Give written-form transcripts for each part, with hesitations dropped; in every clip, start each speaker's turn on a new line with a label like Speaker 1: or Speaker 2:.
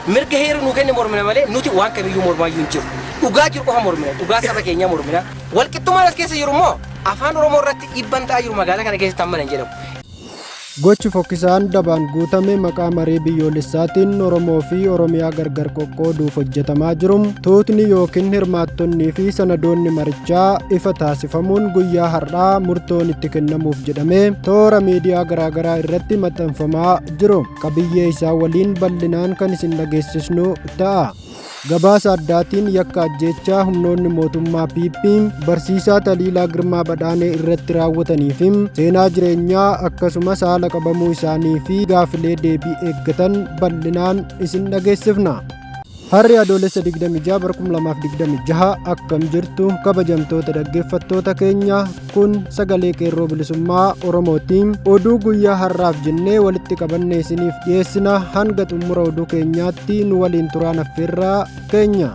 Speaker 1: mirga heeru nu kenne mormina malee nuti waan kamiyyuu mormaayyuu hin jiru. Dhugaa jiru qofa mormina, dhugaa saba keenyaa mormina. Walqixxummaan as keessa jiru immoo afaan Oromoo irratti dhiibbaan ta'aa jiru magaalaa kana keessatti amma hin jedhamu.
Speaker 2: Gochi fokkisaan dabaan guutame maqaa maree biyyoolessaatiin Oromoo fi Oromiyaa gargar qoqqooduuf hojjetamaa jiru. Tuutni yookiin hirmaattonnii fi sanadoonni marichaa ifa taasifamuun guyyaa har'aa murtoon itti kennamuuf jedhamee toora miidiyaa garaagaraa irratti maxxanfamaa jiru. Qabiyyee isaa waliin bal'inaan kan isin dhageessisnu ta'a. Gabaasa addaatiin yakka ajjeechaa humnoonni mootummaa PP barsiisaa Taliilaa Girmaa Badhaanee irratti raawwatanii fi seenaa jireenyaa akkasumas haala qabamuu isaanii fi gaafilee deebii eeggatan bal'inaan isin dhageessifna. Harri adoolessa 26 bara 2026 akkam jirtu kabajamtoota dhaggeeffattoota keenya kun sagalee qeerroo bilisummaa Oromootiin oduu guyyaa har'aaf jennee walitti qabannee isiniif dhiyeessina hanga xumura oduu keenyaatti nu waliin turaan affeerraa keenya.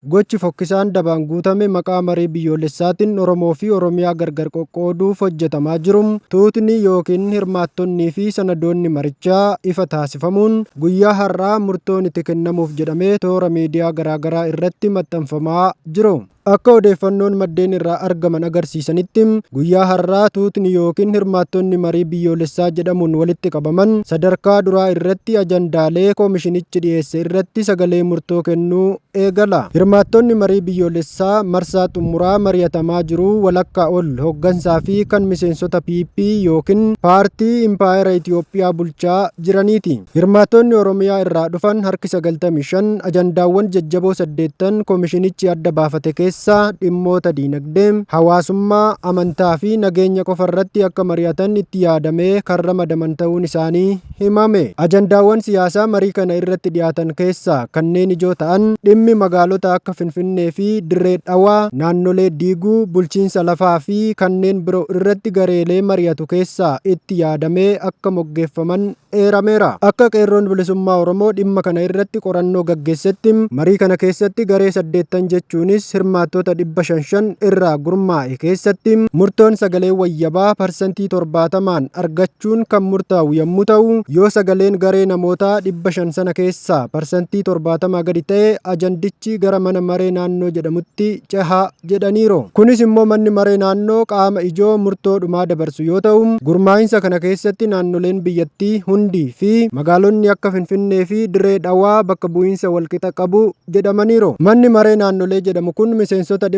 Speaker 2: Gochi fokkisaan dabaan guutame maqaa maree biyyoolessaatiin Oromoo fi Oromiyaa gargar qoqqooduuf hojjetamaa jiru. Tuutni yookiin hirmaattonnii fi sanadoonni marichaa ifa taasifamuun guyyaa har'aa murtoon itti kennamuuf jedhamee toora miidiyaa garaagaraa irratti maxxanfamaa jiru. Akka odeeffannoon maddeen irraa argaman agarsiisanitti guyyaa har'aa tuutni yookiin hirmaattonni marii biyyoolessaa jedhamuun walitti qabaman sadarkaa duraa irratti ajandaalee koomishinichi dhiyeesse irratti sagalee murtoo kennuu eegala. Hirmaattonni marii biyyoolessaa marsaa xumuraa mari'atamaa jiru walakkaa ol hooggansaa fi kan miseensota PP yookiin paartii Impaayera Itiyoophiyaa bulchaa jiraniiti. Hirmaattonni Oromiyaa irraa dhufan harki 95 ajandaawwan jajjaboo 8 koomishinichi adda baafate dhimmoota diinagdee, hawaasummaa, amantaa fi nageenya qofa irratti akka mari'atan itti yaadamee kan ramadaman ta'uun isaanii himame. Ajandaawwan siyaasaa marii kana irratti dhiyaatan keessaa kanneen ijoo ta'an dhimmi magaalota akka Finfinnee fi Dirree Dhawaa, naannolee diiguu, bulchiinsa lafaa fi kanneen biroo irratti gareelee mari'atu keessaa itti yaadamee akka moggeeffaman eerameera. Akka qeerroon bilisummaa Oromoo dhimma kana irratti qorannoo gaggeessetti marii kana keessatti garee 8 jechuunis hirmaattota 500 irraa gurmaa'e keessatti murtoon sagalee wayyabaa parsantii 70 argachuun kan murtaa'u yommuu ta'u, yoo sagaleen garee namoota 500 sana keessaa parsantii 70 gadi ta'e ajandichi gara mana maree naannoo jedhamutti cehaa jedhaniiru. Kunis immoo manni maree naannoo qaama ijoo murtoo dhumaa dabarsu yoo ta'u, gurmaa'insa kana keessatti naannoleen biyyattii hundi fi magaalonni akka Finfinnee fi Dirree Dhawaa bakka bu'iinsa walqixa qabu jedhamaniiru. Manni maree naannolee jedhamu kun miseensota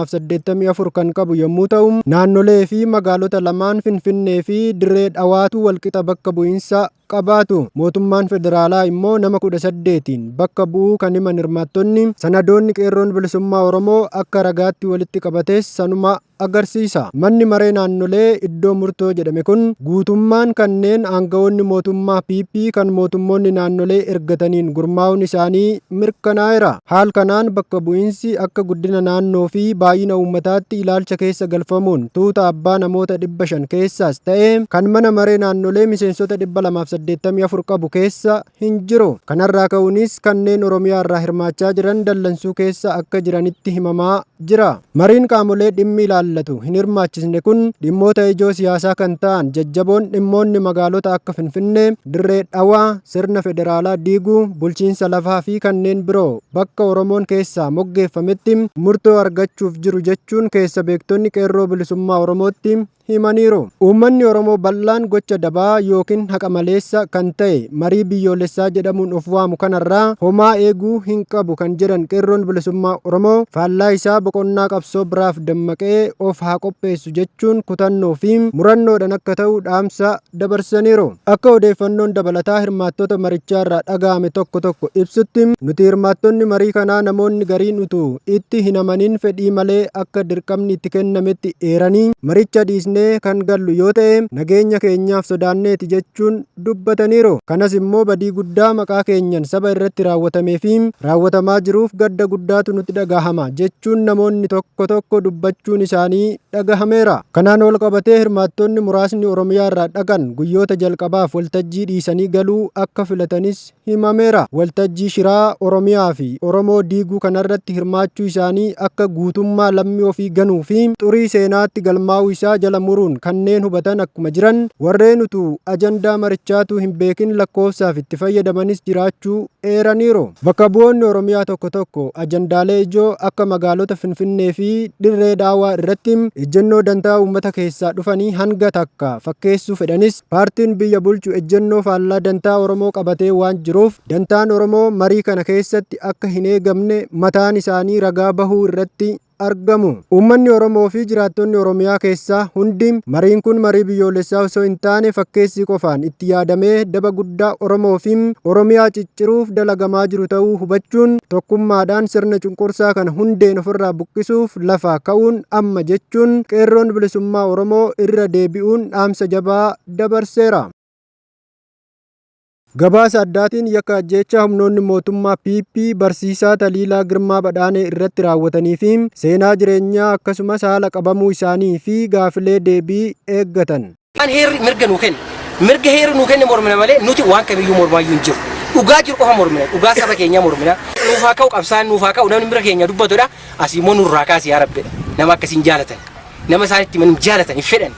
Speaker 2: 284 kan qabu yommuu ta'u, naannolee fi magaalota lamaan Finfinnee fi Dirree Dhawaatu walqixa bakka bu'iinsa qabaatu. Mootummaan federaalaa immoo nama 18 bakka bu'uu kan himan hirmaattonni sanadoonni qeerroon bilisummaa Oromoo akka ragaatti walitti qabates sanuma agarsiisa. Manni maree naannolee iddoo murtoo jedhame kun guutummaan kanneen aangawoonni mootummaa PP kan mootummoonni naannolee ergataniin gurmaa'uun isaanii mirkanaa'eera. Haal kanaan bakka bu'iinsi akka guddina naannoo fi baay'ina uummataatti ilaalcha keessa galfamuun tuuta abbaa namoota 500 keessaas ta'e kan mana maree naannolee miseensota 284 qabu keessa hin jiru. Kanarraa ka'uunis kanneen Oromiyaa irraa hirmaachaa jiran dallansuu keessa akka jiranitti himamaa jira. Mariin qaamolee dhimmi ilaallatu hin hirmaachisne kun dhimmoota ijoo siyaasaa kan ta'an jajjaboon dhimmoonni magaalota akka Finfinnee, Dirree Dhawaa, sirna federaalaa diiguu, bulchiinsa lafaa fi kanneen biroo bakka Oromoon keessaa moggeeffametti murtoo argachuuf jiru jechuun keessa beektonni qeerroo bilisummaa Oromootti himaniiru. Uummanni Oromoo bal'aan gocha dabaa yookiin haqa maleessa kan ta'e marii biyyoolessaa jedhamuun of waamu kanarraa homaa eeguu hin qabu kan jedhan qeerroon bilisummaa Oromoo faallaa isaa boqonnaa qabsoo biraaf dammaqee of haa qopheessu jechuun kutannoo fi murannoodhaan akka ta'u dhaamsa dabarsaniiru. Akka odeeffannoon dabalataa hirmaattota marichaa irraa dhaga'ame tokko ibsutti nuti hirmaattonni marii kanaa namoonni gariin utuu itti hin amanin fedhii malee akka dirqamni itti kennametti eeranii maricha dhiisnee kan gallu yoo ta'e nageenya keenyaaf sodaanneeti jechuun dubbataniiru. Kanas immoo badii guddaa maqaa keenyan saba irratti raawwatamee fi raawwatamaa jiruuf gadda guddaatu nutti dhagahama jechuun namoonni tokko dubbachuun isaanii dhagahameera. Kanaan ol qabatee hirmaattonni muraasni Oromiyaa irraa dhaqan guyyoota jalqabaaf waltajjii dhiisanii galuu akka filatanis himameera. Waltajjii shiraa Oromiyaa fi Oromoo diiguu kanarratti hirmaachuu isaanii akka guutummaa lammii ofii ganuu fi xurii seenaatti galmaa'uu isaa jala muruun kanneen hubatan akkuma jiran, warreen utuu ajandaa marichaatu hin beekin lakkoofsaaf itti fayyadamanis jiraachuu eeraniiru. Bakka bu'oonni Oromiyaa tokko tokko ajandaalee ijoo akka magaalota Finfinnee fi Dirree Daawaa irratti ejjennoo dantaa uummata keessaa dhufanii hanga takka fakkeessuu fedhanis paartiin biyya bulchu ejjennoo faallaa dantaa Oromoo qabatee waan jiruuf dantaan Oromoo marii kana keessatti akka hin eegamne mataan isaanii ragaa bahuu irratti argamu. Uummanni Oromoo fi jiraattonni Oromiyaa keessaa hundi mariin kun marii biyyoolessaa osoo hin taane fakkeessii qofaan itti yaadamee daba guddaa Oromoo fi Oromiyaa cicciruuf dalagamaa jiru ta'uu hubachuun tokkummaadhaan sirna cunqursaa kana hundeen ofirraa buqqisuuf lafaa ka'uun amma jechuun qeerroon bilisummaa Oromoo irra deebi'uun dhaamsa jabaa dabarseera. Gabaasa addaatiin yakka ajjeechaa humnoonni mootummaa PP barsiisaa Taliilaa Girmaa Badhaanee irratti raawwatanii fi seenaa jireenyaa akkasumas haala qabamuu isaanii fi gaafilee deebii eeggatan.
Speaker 1: Heerri mirga nuu kenne. Mirga heerri nuu kenne mormina malee nuti waan kamiyyuu mormaayyuu hin jiru. Dhugaa jiru qofa mormina. Dhugaa saba keenyaa mormina. Nuuf haa ka'u qabsaan nuuf haa ka'u namni bira keenya dubbatudha. Asii immoo nurraa kaasee yaa Rabbi. Nama akkasiin jaalatan. Nama isaanitti manum jaalatan fedhan.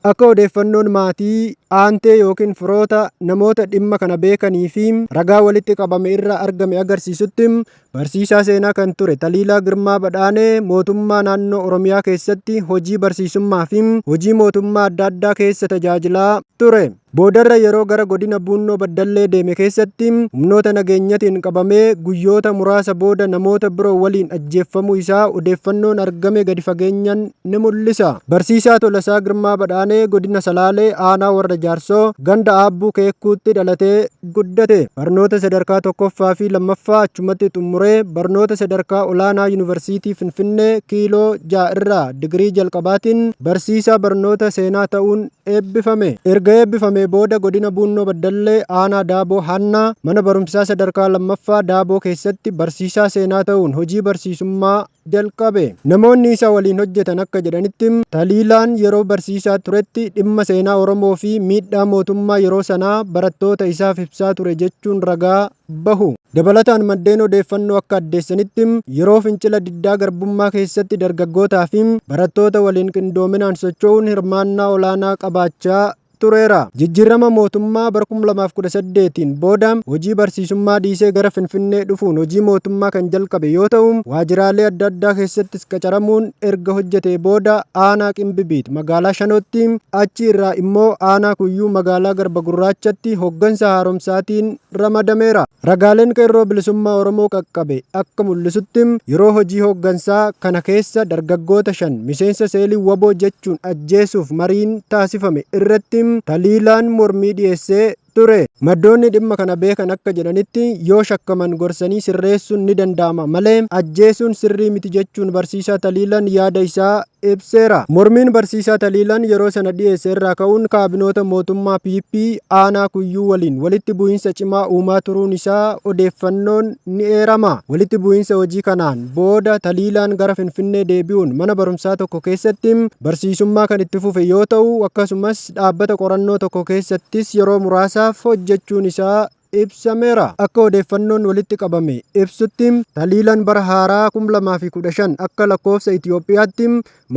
Speaker 2: Akka odeeffannoon maatii aantee yookiin firoota namoota dhimma kana beekanii fi ragaa walitti qabame irraa argame agarsiisutti barsiisaa seenaa kan ture Taliilaa Girmaa Badhaanee mootummaa naannoo Oromiyaa keessatti hojii barsiisummaa fi hojii mootummaa adda addaa keessa tajaajilaa ture. Boodarra yeroo gara godina Buunnoo Baddallee deeme keessatti humnoota nageenyatiin qabamee guyyoota muraasa booda namoota biroo waliin ajjeeffamuu isaa odeeffannoon argame gadi fageenyaan ni mul'isa. Barsiisaa Tolasaa Girmaa Badhaanee godina Salaalee aanaa warra Jaarsoo ganda Aabbuu Keekkuutti dhalatee guddate. Barnoota sadarkaa tokkoffaa fi lammaffaa achumatti xumuree barnoota sadarkaa olaanaa Yuunivarsiitii Finfinnee kiiloo 6 irraa digirii jalqabaatiin barsiisaa barnoota seenaa ta'uun eebbifame. Erga eebbifame booda godina Buunnoo Baddallee aanaa Daaboo Hannaa mana barumsaa sadarkaa lammaffaa Daaboo keessatti barsiisaa seenaa ta'uun hojii barsiisummaa jalqabe. Namoonni isa waliin hojjetan akka jedhanitti Taliilaan yeroo barsiisaa turetti dhimma seenaa Oromoo fi miidhaa mootummaa yeroo sanaa barattoota isaaf ibsaa ture jechuun ragaa bahu. Dabalataan maddeen odeeffannoo akka addeessanitti yeroo fincila diddaa garbummaa keessatti dargaggootaa fi barattoota waliin qindoominaan socho'uun hirmaannaa olaanaa qabaachaa tureera. Jijjiirama mootummaa bara 2018 booda hojii barsiisummaa dhiisee gara Finfinnee dhufuun hojii mootummaa kan jalqabe yoo ta'u waajjiraalee adda addaa keessattis qacaramuun erga hojjetee booda aanaa Qimbibiit magaalaa Shanootti achi irraa immoo aanaa Kuyyuu magaalaa Garba Gurraachatti hoggansa haaromsaatiin ramadameera. Ragaaleen qeerroo bilisummaa Oromoo qaqqabe akka mul'isutti yeroo hojii hoggansaa kana keessa dargaggoota 5 miseensa seelii waboo jechuun ajjeesuuf mariin taasifame irratti Taliilaan mormii dhiyeessee ture. Maddoonni dhimma kana beekan akka jedhanitti yoo shakkaman gorsanii sirreessuun ni danda'ama malee ajjeesuun sirrii miti jechuun barsiisaa Taliilaan yaada isaa ibseera. Mormiin barsiisaa Taliilaan yeroo sana dhiyeesse irraa ka'uun kaabinoota mootummaa PP aanaa Kuyyuu waliin walitti bu'iinsa cimaa uumaa turuun isaa odeeffannoon ni eerama. Walitti bu'iinsa hojii kanaan booda Taliilaan gara Finfinnee deebi'uun mana barumsaa tokko keessatti barsiisummaa kan itti fufe yoo ta'u akkasumas dhaabbata qorannoo tokko keessattis yeroo muraasaaf hojjechuun isaa ibsameera. Akka odeeffannoon walitti qabame ibsutti Taliilaan bara haaraa 2015 akka lakkoofsa Itoophiyaatti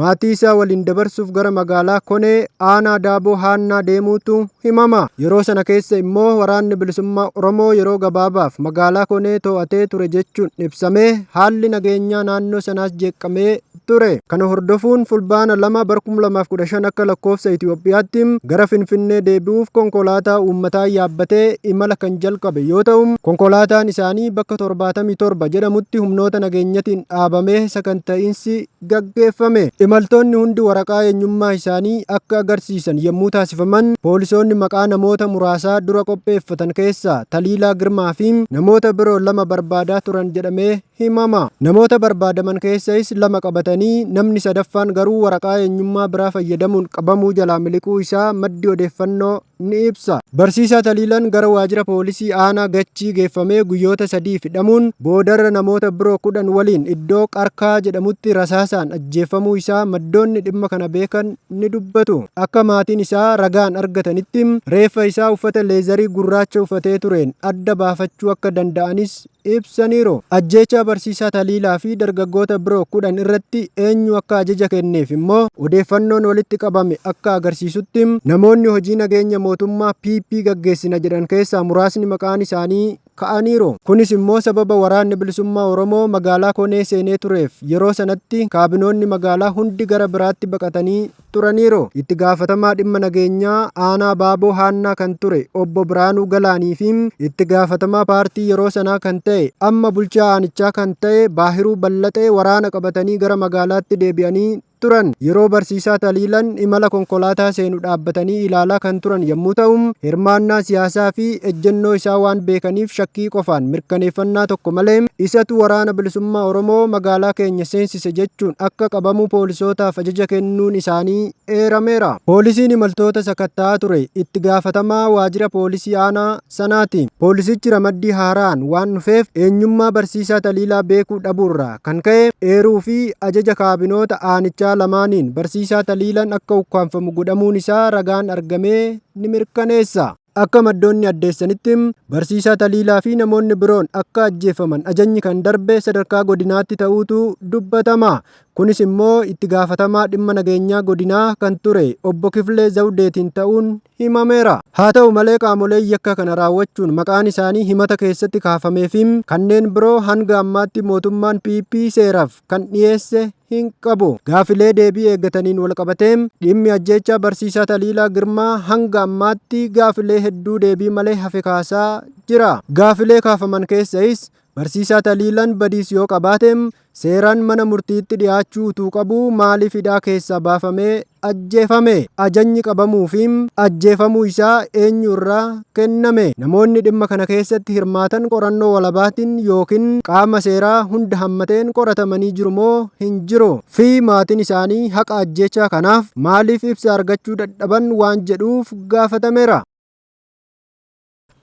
Speaker 2: maatii isaa waliin dabarsuuf gara magaalaa Konee aanaa Daaboo Haannaa deemuutu himama. Yeroo sana keessa immoo waraanni bilisummaa Oromoo yeroo gabaabaaf magaalaa Konee to'atee ture jechuun ibsamee haalli nageenyaa naannoo sanaas jeeqamee ture. Kana hordofuun fulbaana 2 bara 2015 akka lakkoofsa Itoophiyaatti gara Finfinnee deebi'uuf konkolaataa uummataa yaabbatee imala kan jalqabe yoo ta'u konkolaataan isaanii bakka 77 jedhamutti humnoota nageenyatiin dhaabamee saganta'iinsi gaggeeffame. Imaltoonni hundi waraqaa eenyummaa isaanii akka agarsiisan yommuu taasifaman poolisoonni maqaa namoota muraasaa dura qopheeffatan keessaa Taliilaa Girmaa fi namoota biroo 2 barbaadaa turan jedhamee himama. Namoota barbaadaman keessas 2 qabatanii namni sadaffaan garuu waraqaa eenyummaa biraa fayyadamuun qabamuu jalaa miliquu isaa maddi odeeffannoo ni ibsa. Barsiisaa Taliilaan gara waajjira poolisii aanaa Gachii geeffamee guyyoota 3 hidhamuun boodarra namoota biroo 10 waliin iddoo Qarkaa jedhamutti rasaasaan ajjeefamuu isaa maddoonni dhimma kana beekan ni dubbatu. Akka maatiin isaa ragaan argatanitti reeffa isaa uffata leezarii gurraacha uffatee tureen adda baafachuu akka danda'anis ibsaniiru. Ajjeechaa barsiisaa Taliilaa fi dargaggoota biroo 10 irratti eenyu akka ajaja kenneef immoo odeeffannoon walitti qabame akka agarsiisutti namoonni hojii nageenya mootummaa PP gaggeessina jedhan keessaa muraasni maqaan isaanii ka'aniiru. Kunis immoo sababa waraanni bilisummaa Oromoo magaalaa Konee seenee tureef yeroo sanatti kaabinoonni magaalaa hundi gara biraatti baqatanii turaniiru. Itti gaafatamaa dhimma nageenyaa aanaa Baaboo Haannaa kan ture obbo Biraanuu Galaanii fi itti gaafatamaa paartii yeroo sanaa kan ta'e amma bulchaa aanichaa kan ta'e Baahiruu Ballaxee waraana qabatanii gara magaalaatti deebi'anii turan. Yeroo barsiisaa Taliilaan imala konkolaataa seenu dhaabbatanii ilaalaa kan turan yommuu ta'u hirmaannaa siyaasaa fi ejjennoo isaa waan beekaniif shakkii qofaan mirkaneeffannaa tokko malee isatu waraana bilisummaa Oromoo magaalaa keenya seensise jechuun akka qabamu poolisootaaf ajaja kennuun isaanii eerameera. Poolisiin imaltoota sakatta'aa ture itti gaafatamaa waajjira poolisii aanaa sanaati. Poolisichi ramaddii haaraan waan dhufeef eenyummaa barsiisaa Taliilaa beekuu dhabuurraa kan ka'e eeruu fi ajaja kaabinoota aanichaa lamaaniin barsiisaa Taliilaan akka ukkaanfamu godhamuun isaa ragaan argamee ni mirkaneessa. Akka maddoonni addeessanitti barsiisaa Taliilaa fi namoonni biroon akka ajjeefaman ajajni kan darbe sadarkaa godinaatti ta'uutu dubbatama. Kunis immoo itti gaafatamaa dhimma nageenyaa godinaa kan ture obbo Kifilee Zawudeetiin ta'uun himameera. Haa ta'u malee qaamolee yakka kana raawwachuun maqaan isaanii himata keessatti kaafamee fi kanneen biroo hanga ammaatti mootummaan PP seeraaf kan dhiyeesse hin qabu. Gaafilee deebii eeggataniin wal qabatee dhimmi ajjeechaa barsiisaa Taliilaa Girmaa hanga ammaatti gaafilee hedduu deebii malee hafe kaasaa jira. Gaafilee kaafaman keessais barsiisaa Taliilaan badiis yoo qabaate seeraan mana murtiitti dhiyaachuu utuu qabu maaliif hidhaa keessaa baafamee ajjeefame? Ajajni qabamuu fi ajjeefamuu isaa eenyu irraa kenname? Namoonni dhimma kana keessatti hirmaatan qorannoo walabaatiin yookiin qaama seeraa hunda hammateen qoratamanii jiru moo hin jiru? Fi maatiin isaanii haqa ajjeechaa kanaaf maaliif ibsa argachuu dadhaban waan jedhuuf gaafatameera.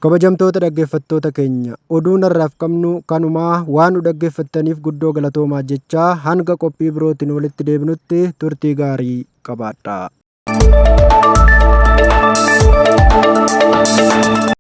Speaker 2: Kabajamtoota dhaggeeffattoota keenya oduun har'aaf qabnu kanumaa waan nu dhaggeeffattaniif guddoo galatoomaa jechaa hanga qophii birootiin walitti deebinutti turtii gaarii qabaadhaa.